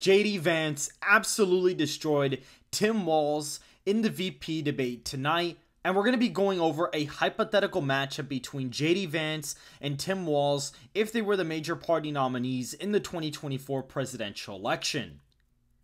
JD Vance absolutely destroyed Tim Walz in the VP debate tonight, and we're going to be going over a hypothetical matchup between JD Vance and Tim Walz if they were the major party nominees in the 2024 presidential election.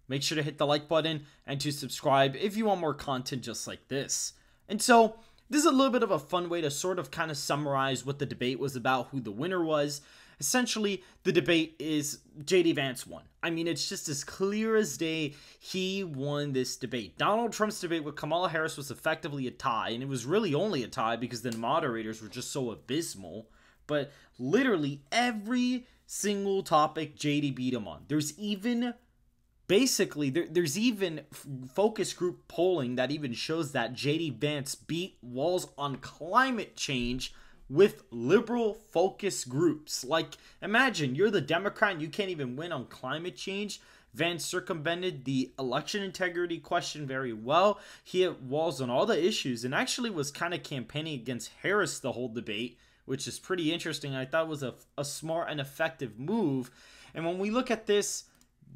Make sure to hit the like button and to subscribe if you want more content just like this. And so, this is a little bit of a fun way to sort of kind of summarize what the debate was about, who the winner was. Essentially, the debate is JD Vance won. I mean, it's just as clear as day. He won this debate. Donald Trump's debate with Kamala Harris was effectively a tie, and it was really only a tie because the moderators were just so abysmal. But literally every single topic JD beat him on. There's even focus group polling that even shows that JD Vance beat Walz on climate change with liberal focus groups. Like, imagine you're the Democrat and you can't even win on climate change. Vance circumvented the election integrity question very well. He hit Walz on all the issues and actually was kind of campaigning against Harris the whole debate, which is pretty interesting. I thought it was a smart and effective move. And when we look at this,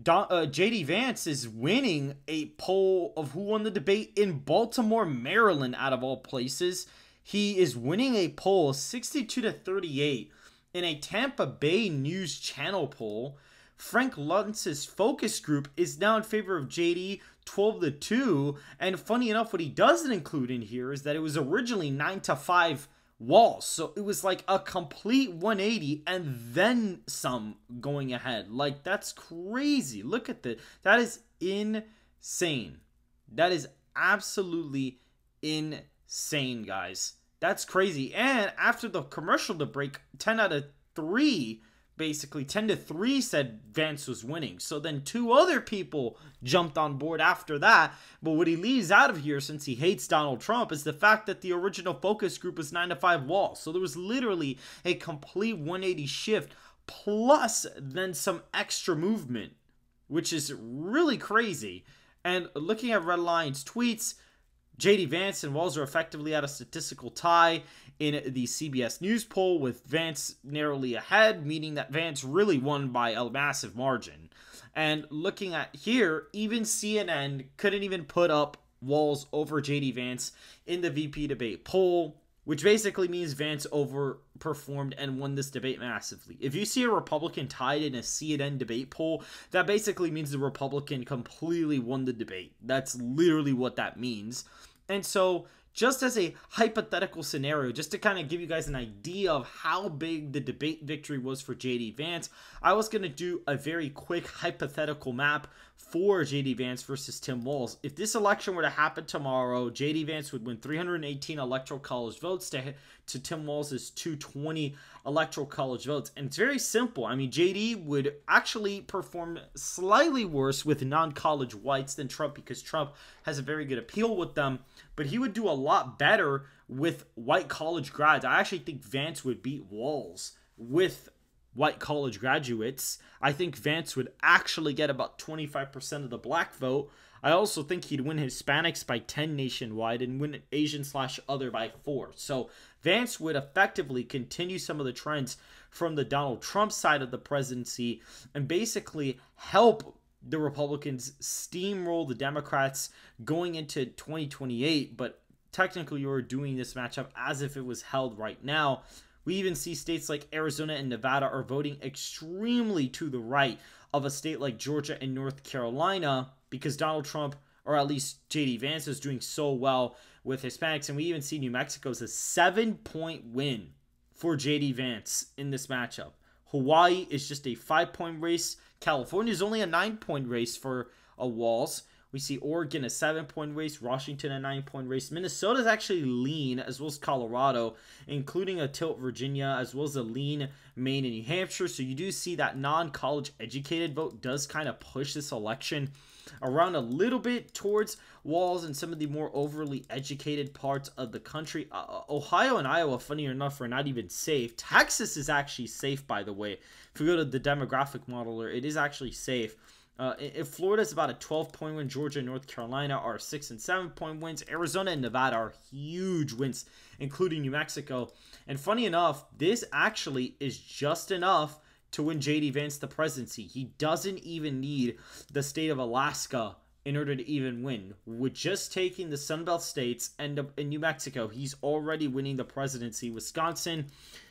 JD Vance is winning a poll of who won the debate in Baltimore, Maryland, out of all places. He is winning a poll 62-38 in a Tampa Bay News Channel poll. Frank Luntz's focus group is now in favor of JD 12-2. And funny enough, what he doesn't include in here is that it was originally 9-5 Walz. So it was like a complete 180 and then some going ahead. Like, that's crazy. Look at that. That is insane. That is absolutely insane, guys. That's crazy. And after the commercial to break, 10 out of 3, basically 10-3 said Vance was winning. So then 2 other people jumped on board after that. But what he leaves out of here, since he hates Donald Trump, is the fact that the original focus group was 9-5 Walz. So there was literally a complete 180 shift plus then some extra movement, which is really crazy. And looking at Redline's tweets, JD Vance and Walz are effectively at a statistical tie in the CBS News poll, with Vance narrowly ahead, meaning that Vance really won by a massive margin. And looking at here, even CNN couldn't even put up Walz over JD Vance in the VP debate poll, which basically means Vance overperformed and won this debate massively. If you see a Republican tied in a CNN debate poll, that basically means the Republican completely won the debate. That's literally what that means. And so, just as a hypothetical scenario, just to kind of give you guys an idea of how big the debate victory was for JD Vance, I was going to do a very quick hypothetical map for JD Vance versus Tim Walz. If this election were to happen tomorrow, JD Vance would win 318 electoral college votes to Tim Walz's 220 electoral college votes. And it's very simple. I mean, JD would actually perform slightly worse with non-college whites than Trump because Trump has a very good appeal with them, but he would do a lot better with white college grads. I actually think Vance would beat Walz with white college graduates. I think Vance would actually get about 25% of the black vote. I also think he'd win Hispanics by 10 nationwide and win Asian/other by 4. So Vance would effectively continue some of the trends from the Donald Trump side of the presidency and basically help the Republicans steamroll the Democrats going into 2028. But technically, you're doing this matchup as if it was held right now. We even see states like Arizona and Nevada are voting extremely to the right of a state like Georgia and North Carolina because Donald Trump, or at least JD Vance, is doing so well with Hispanics. And we even see New Mexico's a 7-point win for JD Vance in this matchup. Hawaii is just a 5-point race. California is only a 9-point race for a Walz. We see Oregon a 7-point race, Washington a 9-point race. Minnesota is actually lean, as well as Colorado, including a tilt Virginia, as well as a lean Maine and New Hampshire. So you do see that non-college educated vote does kind of push this election around a little bit towards Walz and some of the more overly educated parts of the country. Ohio and Iowa, funny enough, are not even safe. Texas is actually safe, by the way. If we go to the demographic modeler, it is actually safe. If Florida is about a 12-point win, Georgia and North Carolina are 6 and 7-point wins. Arizona and Nevada are huge wins, including New Mexico. And funny enough, this actually is just enough to win JD Vance the presidency. He doesn't even need the state of Alaska in order to even win. With just taking the Sunbelt states and in New Mexico, he's already winning the presidency. Wisconsin,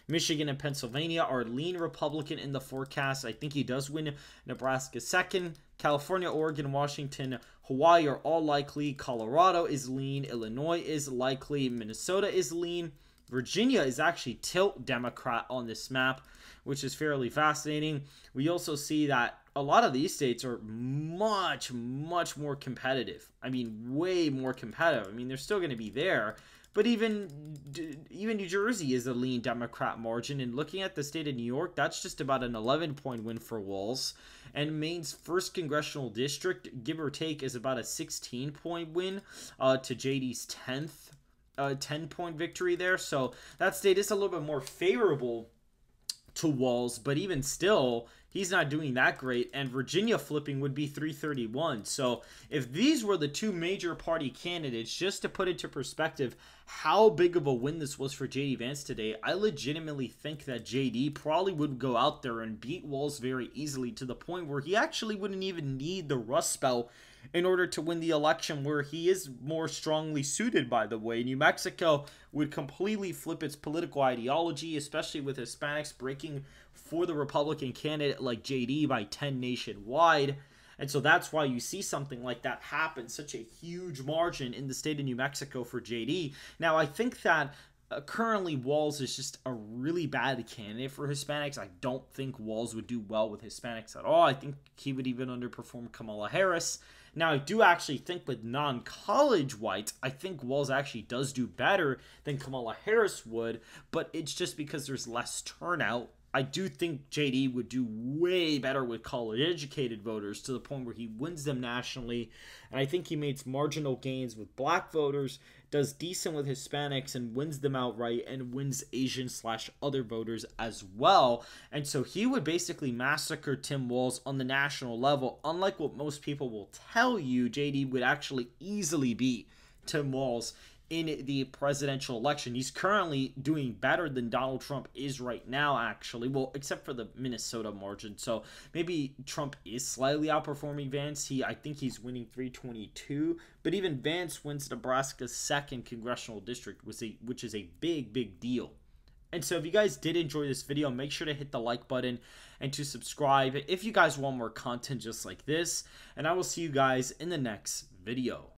Michigan, and Pennsylvania are lean Republican in the forecast. I think he does win Nebraska second. California, Oregon, Washington, Hawaii are all likely. Colorado is lean. Illinois is likely. Minnesota is lean. Virginia is actually tilt Democrat on this map, which is fairly fascinating. We also see that a lot of these states are much, much more competitive. I mean, way more competitive. I mean, they're still going to be there. But even New Jersey is a lean Democrat margin. And looking at the state of New York, that's just about an 11-point win for Walz. And Maine's 1st congressional district, give or take, is about a 16-point win to JD's 10-point victory there. So that state is a little bit more favorable to Walz, but even still, he's not doing that great, and Virginia flipping would be 331. So if these were the two major party candidates, just to put into perspective how big of a win this was for JD Vance today, I legitimately think that JD probably would go out there and beat Walz very easily, to the point where he actually wouldn't even need the Rust Belt in order to win the election, where he is more strongly suited, by the way. New Mexico would completely flip its political ideology, especially with Hispanics breaking for the Republican candidate like JD by 10 nationwide. And so that's why you see something like that happen, such a huge margin in the state of New Mexico for JD. Now, I think that currently Walz is just a really bad candidate for Hispanics. I don't think Walz would do well with Hispanics at all. I think he would even underperform Kamala Harris. Now, I do actually think with non-college whites, I think Walz actually does do better than Kamala Harris would, but it's just because there's less turnout. I do think JD would do way better with college-educated voters, to the point where he wins them nationally. And I think he makes marginal gains with black voters, does decent with Hispanics, and wins them outright, and wins Asian/other voters as well. And so he would basically massacre Tim Walz on the national level. Unlike what most people will tell you, JD would actually easily beat Tim Walz in the presidential election. He's currently doing better than Donald Trump is right now, actually. Well, except for the Minnesota margin. So maybe Trump is slightly outperforming Vance. I think he's winning 322. But even Vance wins Nebraska's 2nd congressional district, which is a big, big deal. And so if you guys did enjoy this video, make sure to hit the like button and to subscribe if you guys want more content just like this. And I will see you guys in the next video.